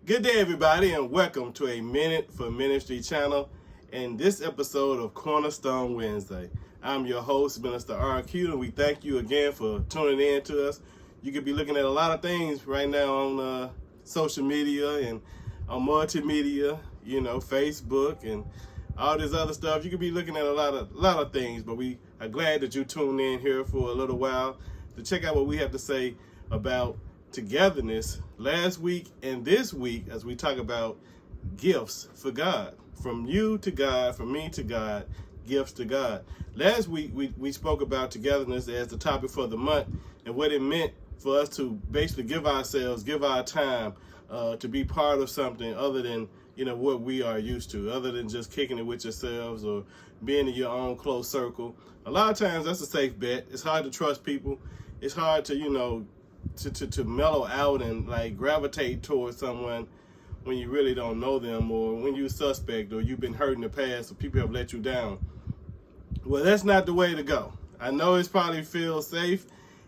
Good day, everybody, and welcome to a Minute for Ministry channel and this episode of Cornerstone Wednesday. I'm your host, Minister RQ, and we thank you again for tuning in to us. You could be looking at a lot of things right now on social media and on multimedia, Facebook and all this other stuff. You could be looking at a lot of things, but we are glad that you tuned in here for a little while to check out what we have to say about togetherness last week and this week as we talk about gifts for God. From you to God, from me to God, gifts to God. Last week we spoke about togetherness as the topic for the month and what it meant for us to basically give our time to be part of something other than what we are used to, other than just kicking it with yourselves or being in your own close circle. A lot of times that's a safe bet. It's hard to trust people. It's hard to to mellow out and like gravitate towards someone when you really don't know them, or when you're a suspect, or you've been hurt in the past, or people have let you down. Well, that's not the way to go. I know it's probably feels safe,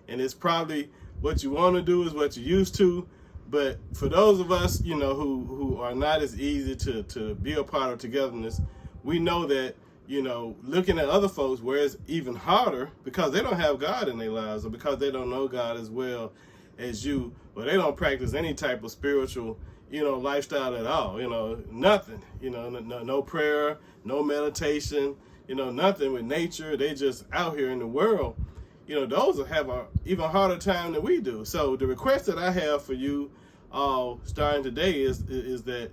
and it's probably what you want to do is what you're used to, but for those of us, who are not as easy to be a part of togetherness, we know that, looking at other folks where it's even harder because they don't have God in their lives, or because they don't know God as well as you, or they don't practice any type of spiritual, lifestyle at all, nothing, no prayer, no meditation, nothing with nature. They just out here in the world, those will have a even harder time than we do. So the request that I have for you all starting today is that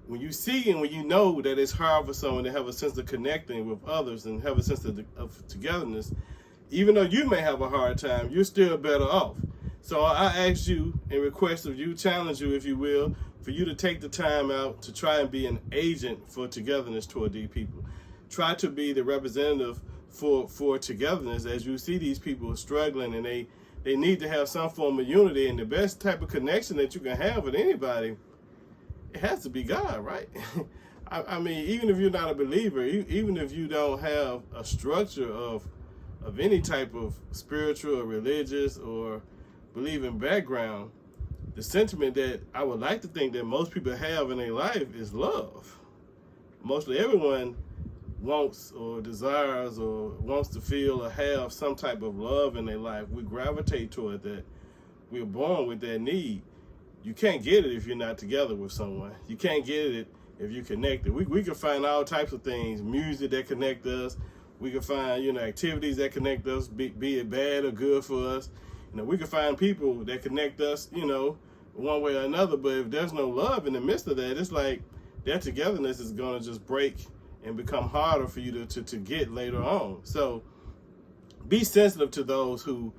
when you see and when you know that it's hard for someone to have a sense of connecting with others and have a sense of togetherness, even though you may have a hard time, you're still better off. So I ask you and request of you, challenge you, if you will, for you to take the time out to try and be an agent for togetherness toward these people. Try to be the representative for togetherness as you see these people struggling, and they need to have some form of unity. And the best type of connection that you can have with anybody, it has to be God, right? I mean, even if you're not a believer, even if you don't have a structure of any type of spiritual or religious or believing background, the sentiment that I would like to think that most people have in their life is love. Mostly everyone wants or desires or wants to feel or have some type of love in their life. We gravitate toward that. We're born with that need. You can't get it if you're not together with someone. You can't get it if you're connected. We can find all types of things, music that connect us. We can find, activities that connect us, be it bad or good for us. We can find people that connect us, one way or another. But if there's no love in the midst of that, it's like that togetherness is going to just break and become harder for you to get later on. So be sensitive to those who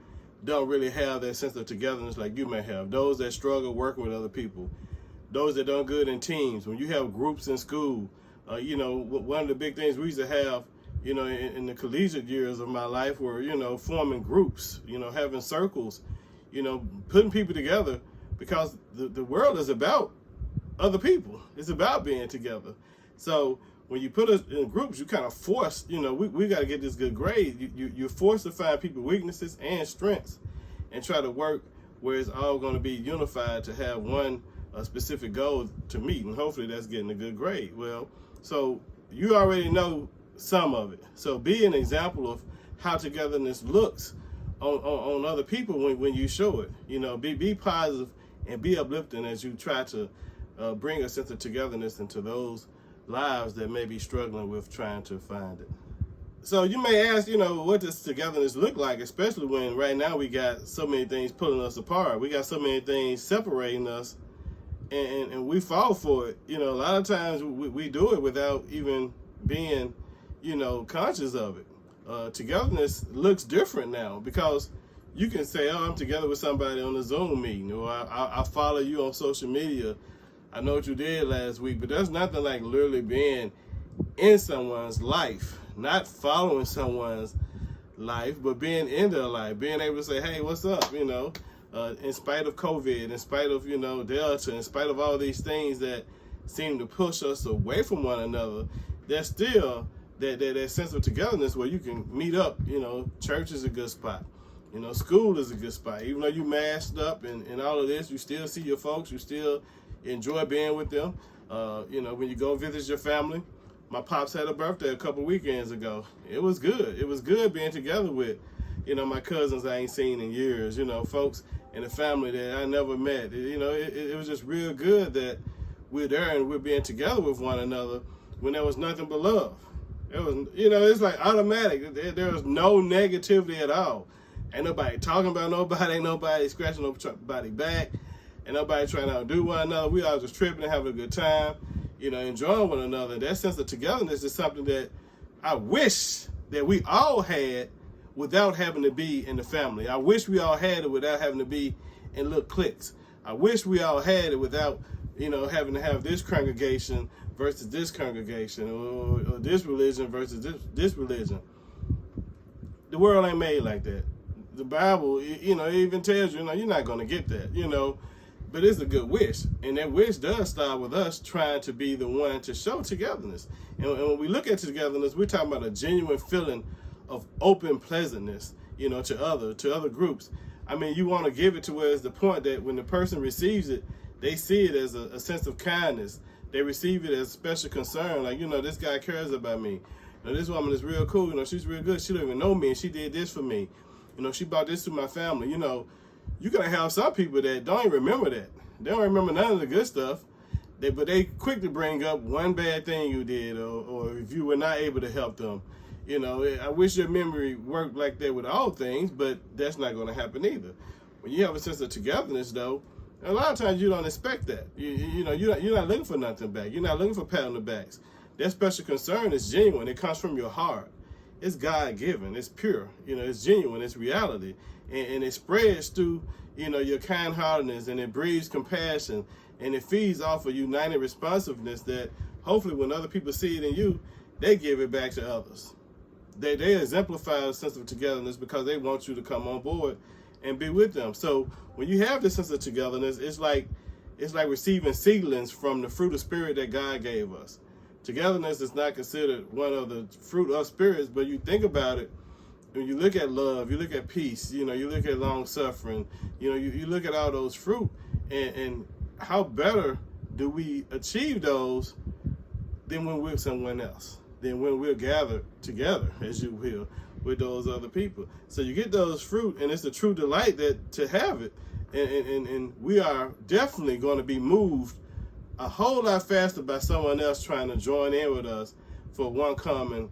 don't really have that sense of togetherness like you may have. Those that struggle working with other people. Those that don't good in teams. When you have groups in school, one of the big things we used to have, in the collegiate years of my life were, forming groups, having circles, putting people together, because the world is about other people. It's about being together. So when you put us in groups, you kind of force, we got to get this good grade. You're forced to find people's weaknesses and strengths and try to work where it's all going to be unified to have one specific goal to meet. And hopefully that's getting a good grade. Well, so you already know some of it. So be an example of how togetherness looks on other people when you show it. Be positive and be uplifting as you try to bring a sense of togetherness into those lives that may be struggling with trying to find it. So you may ask, what does togetherness look like, especially when right now we got so many things pulling us apart. We got so many things separating us, and we fall for it. A lot of times we do it without even being, conscious of it. Togetherness looks different now because you can say, oh, I'm together with somebody on a Zoom meeting, or I follow you on social media. I know what you did last week, but there's nothing like literally being in someone's life, not following someone's life, but being in their life, being able to say, hey, what's up? In spite of COVID, in spite of, Delta, in spite of all these things that seem to push us away from one another, there's still that sense of togetherness where you can meet up. Church is a good spot. School is a good spot. Even though you masked up and all of this, you still see your folks. You still, enjoy being with them. When you go visit your family, my pops had a birthday a couple weekends ago. It was good. It was good being together with, my cousins I ain't seen in years, folks in the family that I never met. It was just real good that we're there and we're being together with one another when there was nothing but love. It was, it's like automatic. There was no negativity at all. Ain't nobody talking about nobody, ain't nobody scratching nobody back, ain't nobody trying to outdo one another. We all just tripping and having a good time, enjoying one another. That sense of togetherness is something that I wish that we all had without having to be in the family. I wish we all had it without having to be in little cliques. I wish we all had it without, having to have this congregation versus this congregation, or this religion versus this religion. The world ain't made like that. The Bible, it even tells you, you're not going to get that, but it's a good wish. And that wish does start with us trying to be the one to show togetherness. And when we look at togetherness, we're talking about a genuine feeling of open pleasantness, to other groups. I mean, you want to give it to where it's the point that when the person receives it, they see it as a sense of kindness. They receive it as special concern. Like, this guy cares about me. This woman is real cool. She's real good. She don't even know me, and she did this for me. She brought this to my family. You're going to have some people that don't even remember that. They don't remember none of the good stuff. But they quick to bring up one bad thing you did, or if you were not able to help them. I wish your memory worked like that with all things, but that's not going to happen either. When you have a sense of togetherness, though, a lot of times you don't expect that. You're not looking for nothing back. You're not looking for pat on the backs. That special concern is genuine. It comes from your heart. It's God-given. It's pure. It's genuine. It's reality. And it spreads through, your kind-heartedness, and it breeds compassion, and it feeds off of united responsiveness that hopefully when other people see it in you, they give it back to others. They exemplify a sense of togetherness because they want you to come on board and be with them. So when you have this sense of togetherness, it's like receiving seedlings from the fruit of spirit that God gave us. Togetherness is not considered one of the fruit of spirits, but you think about it, when you look at love, you look at peace, you look at long suffering, you look at all those fruit, and how better do we achieve those than when we're with someone else, than when we're gathered together, as you will, with those other people. So you get those fruit, and it's a true delight to have it, and we are definitely going to be moved a whole lot faster by someone else trying to join in with us for one common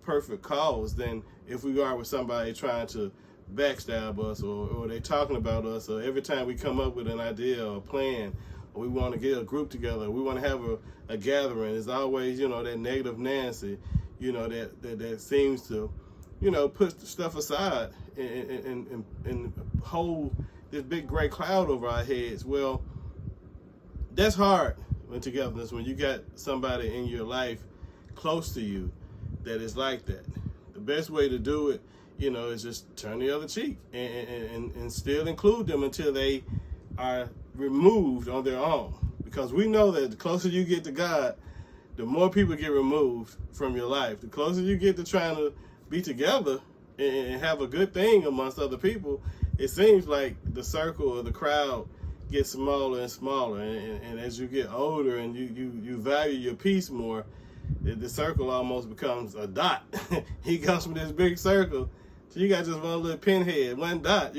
perfect cause than if we are with somebody trying to backstab us, or they talking about us, or every time we come up with an idea or a plan, or we want to get a group together, we want to have a gathering, it's always, that negative Nancy, that seems to, put stuff aside and hold this big gray cloud over our heads. Well, that's hard when togetherness, when you got somebody in your life close to you that is like that. The best way to do it, is just turn the other cheek and still include them until they are removed on their own. Because we know that the closer you get to God, the more people get removed from your life. The closer you get to trying to be together and have a good thing amongst other people, it seems like the circle or the crowd gets smaller and smaller, and as you get older and you value your peace more, the circle almost becomes a dot. He comes from this big circle, so you got just one little pinhead, one dot,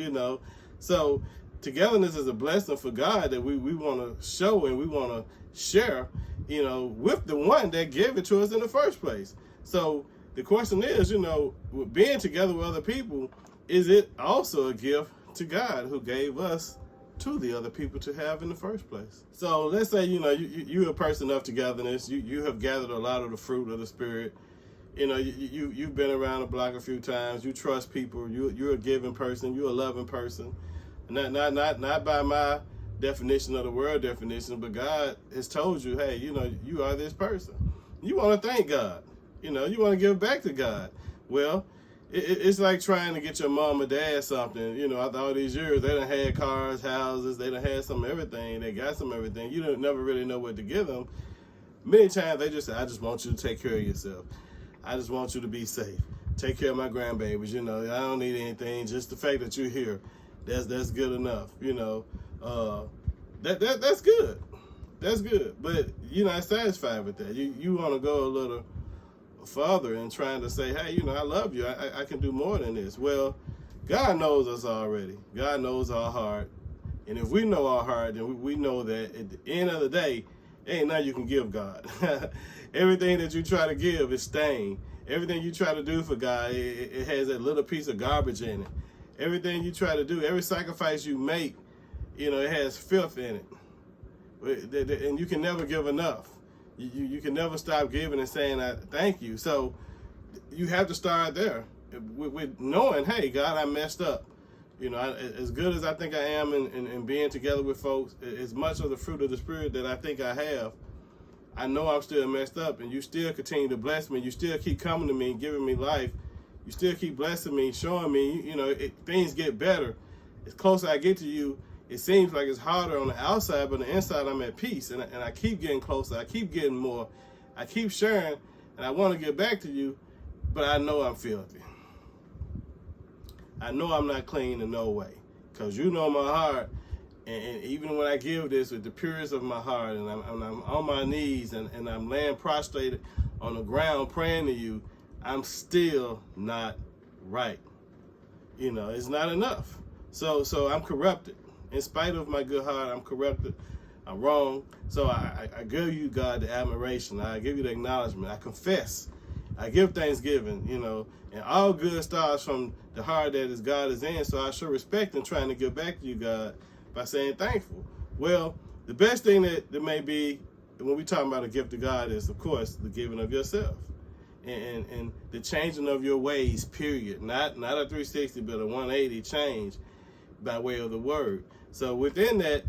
So togetherness is a blessing for God that we want to show and we want to share, with the one that gave it to us in the first place. So the question is, with being together with other people, is it also a gift to God who gave us to the other people to have in the first place? So let's say, you're a person of togetherness. You have gathered a lot of the fruit of the Spirit. You've been around the block a few times. You trust people. You're a giving person. You're a loving person. Not by my definition of the world definition, but God has told you, hey, you are this person. You want to thank God. You want to give back to God. Well, it's like trying to get your mom or dad something. After all these years, they done had cars, houses, they done had some of everything. They got some of everything. You don't never really know what to give them. Many times they just say, I just want you to take care of yourself. I just want you to be safe. Take care of my grandbabies. I don't need anything. Just the fact that you're here, that's good enough. That's good. That's good. But you're not satisfied with that. You want to go a little further and trying to say, hey, I love you. I can do more than this. Well, God knows us already. God knows our heart. And if we know our heart, then we know that at the end of the day, ain't nothing you can give God. Everything that you try to give is stained. Everything you try to do for God, it has that little piece of garbage in it. Everything you try to do, every sacrifice you make, it has filth in it. And you can never give enough. You can never stop giving and saying, thank you. So you have to start there with knowing, hey, God, I messed up. As good as I think I am in being together with folks, as much of the fruit of the Spirit that I think I have, I know I'm still messed up, and you still continue to bless me. You still keep coming to me and giving me life. You still keep blessing me, showing me, things get better. As closer I get to you, it seems like it's harder on the outside, but on the inside I'm at peace, and I keep getting closer. I keep getting more. I keep sharing, and I want to get back to you, but I know I'm filthy. I know I'm not clean in no way, because you know my heart, and even when I give this with the purest of my heart, and I'm on my knees, and I'm laying prostrated on the ground praying to you, I'm still not right. It's not enough. So I'm corrupted. In spite of my good heart, I'm corrupted. I'm wrong. So I give you, God, the admiration. I give you the acknowledgement. I confess. I give thanksgiving, and all good starts from the heart that is God is in. So I show respect in trying to give back to you, God, by saying thankful. Well, the best thing that may be when we talk about a gift to God is, of course, the giving of yourself and the changing of your ways, period. Not a 360, but a 180 change by way of the word. So within that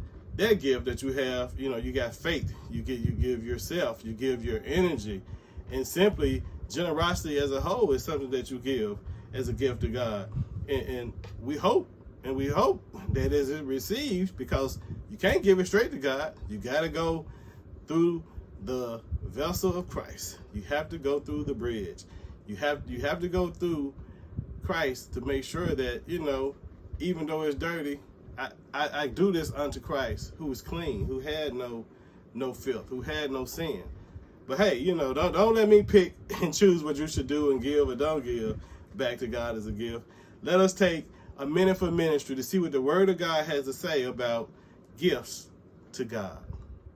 gift that you have, you got faith. You give yourself. You give your energy, and simply generosity as a whole is something that you give as a gift to God. And we hope that as it receives, because you can't give it straight to God. You got to go through the vessel of Christ. You have to go through the bridge. You have to go through Christ to make sure that, even though it's dirty, I do this unto Christ, who is clean, who had no filth, who had no sin. But hey, don't let me pick and choose what you should do and give or don't give back to God as a gift. Let us take a minute for ministry to see what the Word of God has to say about gifts to God.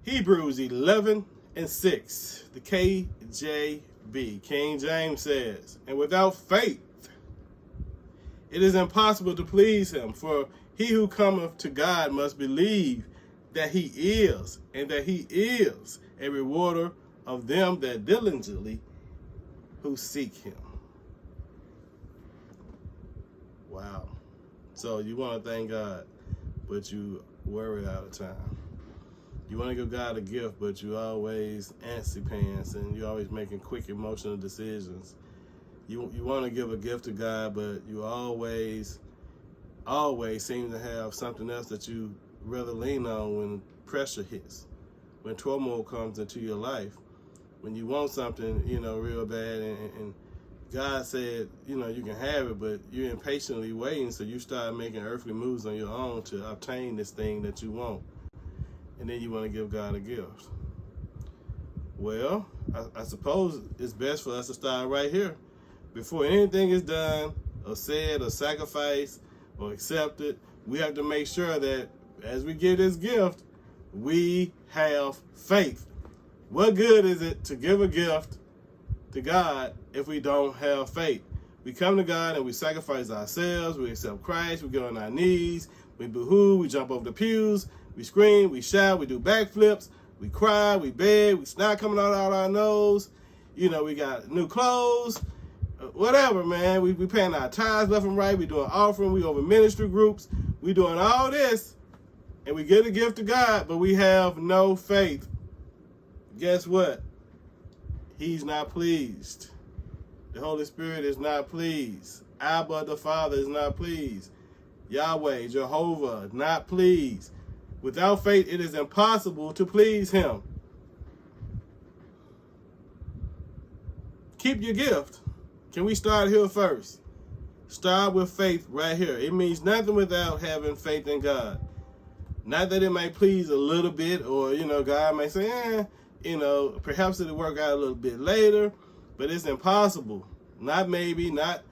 Hebrews 11:6, the KJV, King James says, and without faith it is impossible to please him, for he who cometh to God must believe that he is, and that he is a rewarder of them that diligently who seek him. Wow. So you want to thank God, but you worry all the time. You want to give God a gift, but you always antsy pants, and you always making quick emotional decisions. You want to give a gift to God, but you always seem to have something else that you rather lean on when pressure hits, when turmoil comes into your life, when you want something, real bad, and God said, you can have it, but you're impatiently waiting, so you start making earthly moves on your own to obtain this thing that you want, and then you want to give God a gift. Well, I suppose it's best for us to start right here. Before anything is done or said or sacrificed or accepted, we have to make sure that as we give this gift, we have faith. What good is it to give a gift to God if we don't have faith? We come to God and we sacrifice ourselves, we accept Christ, we get on our knees, we boo-hoo, we jump over the pews, we scream, we shout, we do backflips, we cry, we beg, we snot coming out our nose, we got new clothes, whatever, man. We paying our tithes left and right. We doing offering. We over ministry groups. We doing all this, and we give a gift to God, but we have no faith. Guess what? He's not pleased. The Holy Spirit is not pleased. Abba, the Father, is not pleased. Yahweh, Jehovah, not pleased. Without faith, it is impossible to please him. Keep your gift. Can we start here first? Start with faith right here. It means nothing without having faith in God. Not that it might please a little bit, or, God may say, perhaps it'll work out a little bit later, but it's impossible. Not maybe, not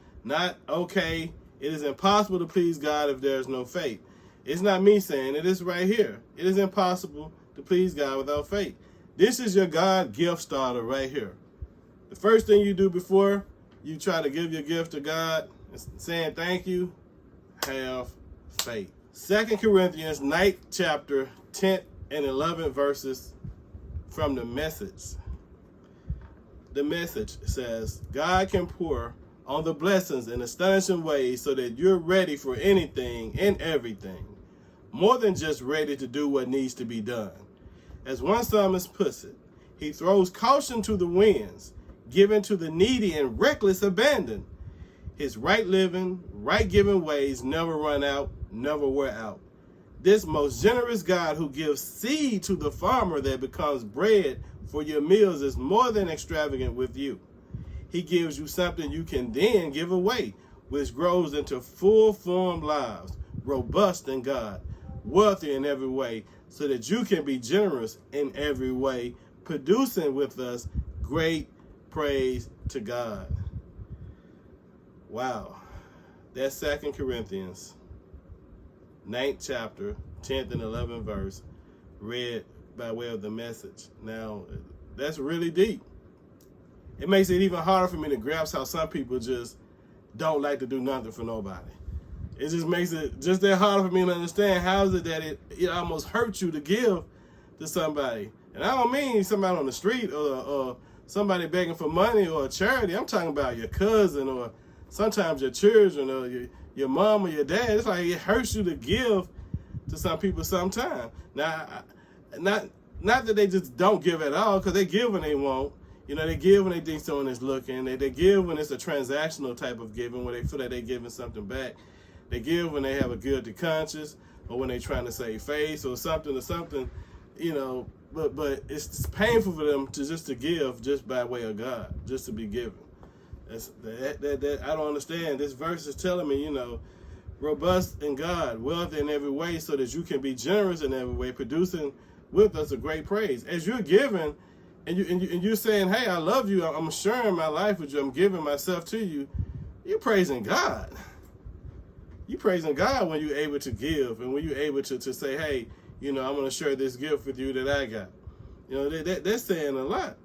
okay. It is impossible to please God if there is no faith. It's not me saying it. It's right here. It is impossible to please God without faith. This is your God gift starter right here. The first thing you do before you try to give your gift to God is saying thank you, have faith. 2 Corinthians 9th chapter, 10th and 11th verses from the Message. The Message says, God can pour on the blessings in astonishing ways so that you're ready for anything and everything, more than just ready to do what needs to be done. As one psalmist puts it, he throws caution to the winds, giving to the needy in reckless abandon. His right living, right giving ways never run out, never wear out. This most generous God who gives seed to the farmer that becomes bread for your meals is more than extravagant with you. He gives you something you can then give away, which grows into full-formed lives, robust in God, wealthy in every way, so that you can be generous in every way, producing with us great praise to God. Wow. That's 2 Corinthians 9th chapter, 10th and 11th verse, read by way of the Message. Now, that's really deep. It makes it even harder for me to grasp how some people just don't like to do nothing for nobody. It just makes it just that harder for me to understand. How is it that it almost hurts you to give to somebody? And I don't mean somebody on the street or somebody begging for money or a charity. I'm talking about your cousin or sometimes your children or your mom or your dad. It's like it hurts you to give to some people sometimes. Now, not that they just don't give at all, because they give when they won't. They give when they think someone is looking. They give when it's a transactional type of giving, where they feel that they're giving something back. They give when they have a guilty conscience, or when they're trying to save face or something, But it's painful for them to give just by way of God, just to be given. That I don't understand. This verse is telling me, robust in God, wealthy in every way, so that you can be generous in every way, producing with us a great praise. As you're giving, and you're saying, hey, I love you, I'm sharing my life with you, I'm giving myself to you, you're praising God. You're praising God when you're able to give, and when you're able to say, hey, I'm going to share this gift with you that I got. That's saying a lot.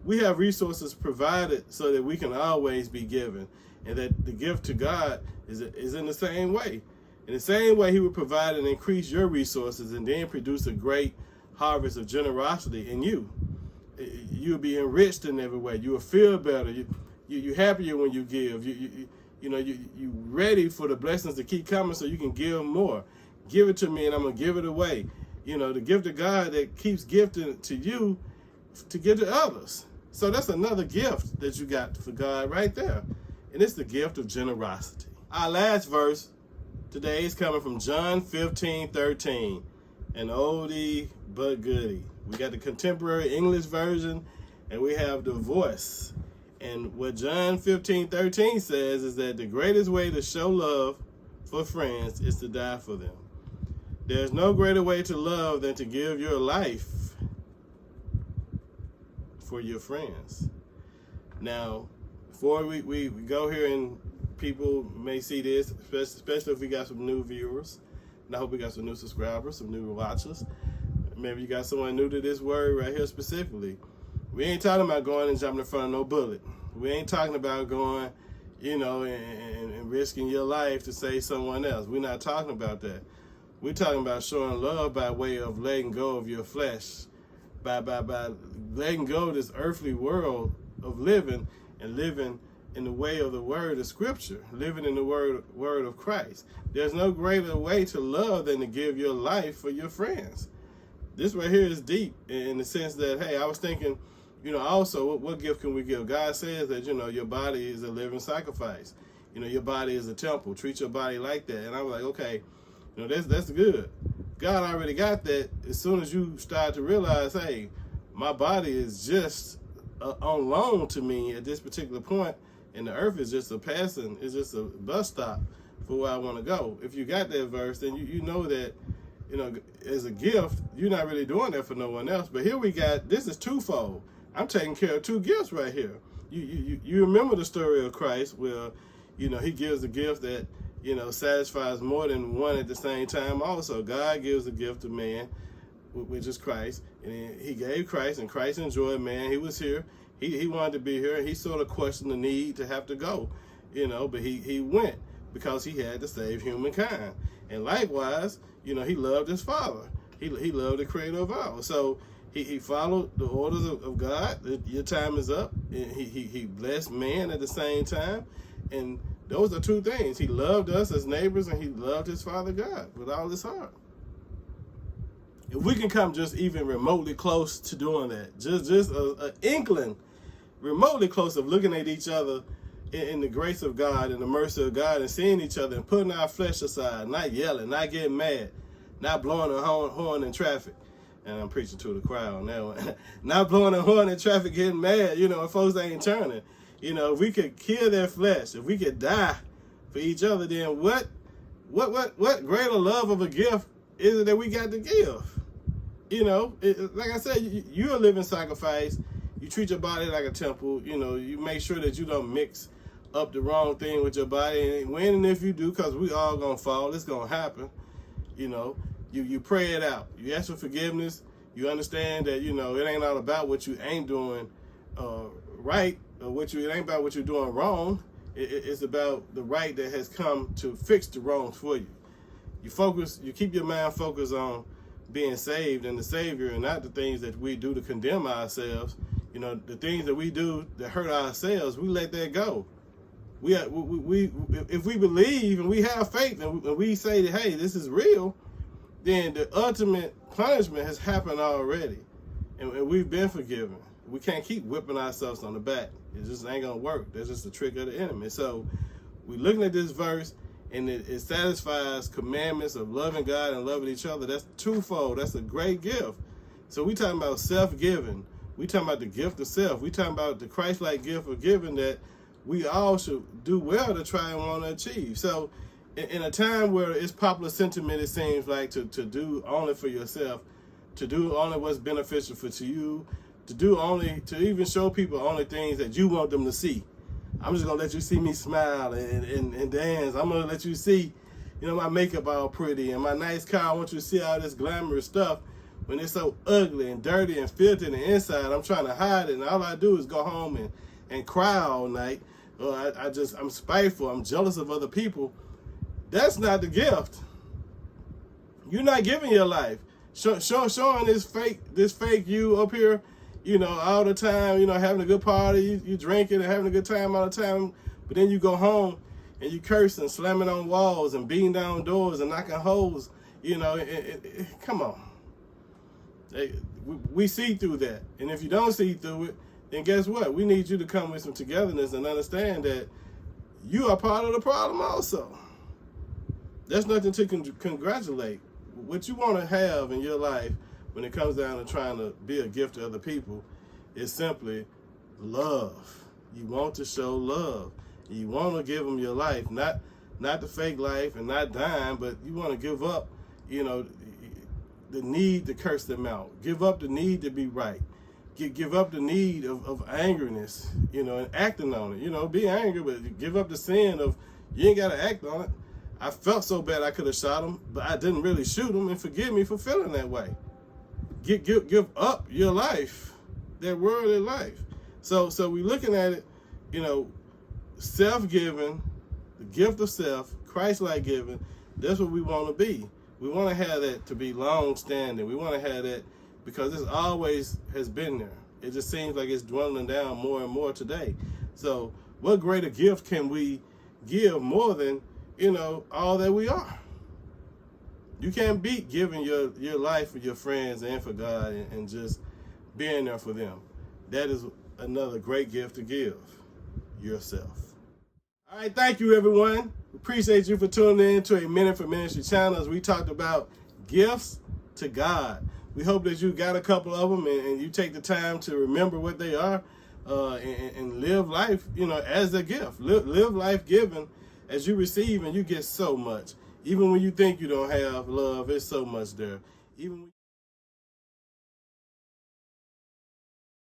We have resources provided so that we can always be given, and that the gift to God is in the same way. In the same way, he will provide and increase your resources and then produce a great harvest of generosity in you. You'll be enriched in every way. You will feel better. You're happier when you give. You ready for the blessings to keep coming so you can give more. Give it to me and I'm going to give it away. The gift of God that keeps gifting to you to give to others. So that's another gift that you got for God right there. And it's the gift of generosity. Our last verse today is coming from John 15:13, an oldie but goodie. We got the contemporary English version, and we have the Voice. And what John 15:13 says is that the greatest way to show love for friends is to die for them. There's no greater way to love than to give your life for your friends. Now, before we go here, and people may see this, especially if we got some new viewers, and I hope we got some new subscribers, some new watchers. Maybe you got someone new to this word right here specifically. We ain't talking about going and jumping in front of no bullet. We ain't talking about going, and risking your life to save someone else. We're not talking about that. We're talking about showing love by way of letting go of your flesh, by letting go of this earthly world of living and living in the way of the word of Scripture, living in the word of Christ. There's no greater way to love than to give your life for your friends. This right here is deep in the sense that, hey, I was thinking, also, what gift can we give? God says that, your body is a living sacrifice. Your body is a temple. Treat your body like that. And I was like, okay, that's good. God already got that. As soon as you start to realize, hey, my body is just on loan to me at this particular point, and the earth is just it's just a bus stop for where I want to go. If you got that verse, then you know that as a gift, you're not really doing that for no one else. But here we got, this is twofold. I'm taking care of two gifts right here. You remember the story of Christ where, he gives a gift that, satisfies more than one at the same time. Also, God gives a gift to man, which is Christ. And he gave Christ, and Christ enjoyed man. He was here. He wanted to be here. He sort of questioned the need to have to go, but he went because he had to save humankind. And likewise, he loved his Father. He loved the Creator of all. So he followed the orders of God. Your time is up. And he blessed man at the same time. And those are two things. He loved us as neighbors, and he loved his Father God with all his heart. If we can come just even remotely close to doing that, just an inkling, remotely close of looking at each other in the grace of God and the mercy of God and seeing each other and putting our flesh aside, not yelling, not getting mad, not blowing a horn in traffic. And I'm preaching to the crowd on that one. Not blowing a horn in traffic, getting mad, if folks ain't turning. If we could kill their flesh, if we could die for each other, then what greater love of a gift is it that we got to give? Like I said, you're a living sacrifice. You treat your body like a temple. You make sure that you don't mix up the wrong thing with your body. And when and if you do, because we all gonna fall, it's gonna happen. You pray it out. You ask for forgiveness. You understand that, it ain't all about what you ain't doing right, or it ain't about what you're doing wrong. It's about the right that has come to fix the wrongs for you. You keep your mind focused on being saved and the Savior, and not the things that we do to condemn ourselves. The things that we do that hurt ourselves, we let that go. If we believe and we have faith and we say that, hey, this is real, then the ultimate punishment has happened already, and we've been forgiven. We can't keep whipping ourselves on the back. It just ain't gonna work. That's just a trick of the enemy. So we're looking at this verse, and it satisfies commandments of loving God and loving each other. That's twofold. That's a great gift. So we talking about self-giving. We talking about the gift of self. We talking about the Christ-like gift of giving that we all should do well to try and want to achieve. So in a time where it's popular sentiment, it seems like to do only for yourself, to do only what's beneficial to you, to even show people only things that you want them to see. I'm just gonna let you see me smile and dance. I'm gonna let you see, my makeup all pretty and my nice car. I want you to see all this glamorous stuff when it's so ugly and dirty and filthy on the inside. I'm trying to hide it, and all I do is go home and cry all night. Or I'm spiteful. I'm jealous of other people. That's not the gift. You're not giving your life. Showing this fake you up here, all the time, having a good party, you drinking and having a good time all the time, but then you go home and you cursing, slamming on walls and beating down doors and knocking holes, come on. We see through that. And if you don't see through it, then guess what? We need you to come with some togetherness and understand that you are part of the problem also. There's nothing to congratulate. What you want to have in your life when it comes down to trying to be a gift to other people is simply love. You want to show love. You want to give them your life, not the fake life and not dying, but you want to give up, the need to curse them out. Give up the need to be right. Give up the need of angerness, and acting on it. Be angry, but give up the sin of you ain't got to act on it. I felt so bad I could have shot him, but I didn't really shoot him, and forgive me for feeling that way. Give up your life, that worldly life. So we're looking at it, self-giving, the gift of self, Christ-like giving. That's what we want to be. We want to have that to be long-standing. We want to have that because this always has been there. It just seems like it's dwindling down more and more today. So what greater gift can we give more than, all that we are? You can't beat giving your life for your friends and for God and just being there for them. That is another great gift to give yourself. All right, thank you, everyone. Appreciate you for tuning in to a Minute for Ministry channel as we talked about gifts to God. We hope that you got a couple of them and you take the time to remember what they are and live life, as a gift. Live life giving as you receive, and you get so much. Even when you think you don't have love, it's so much there. Even when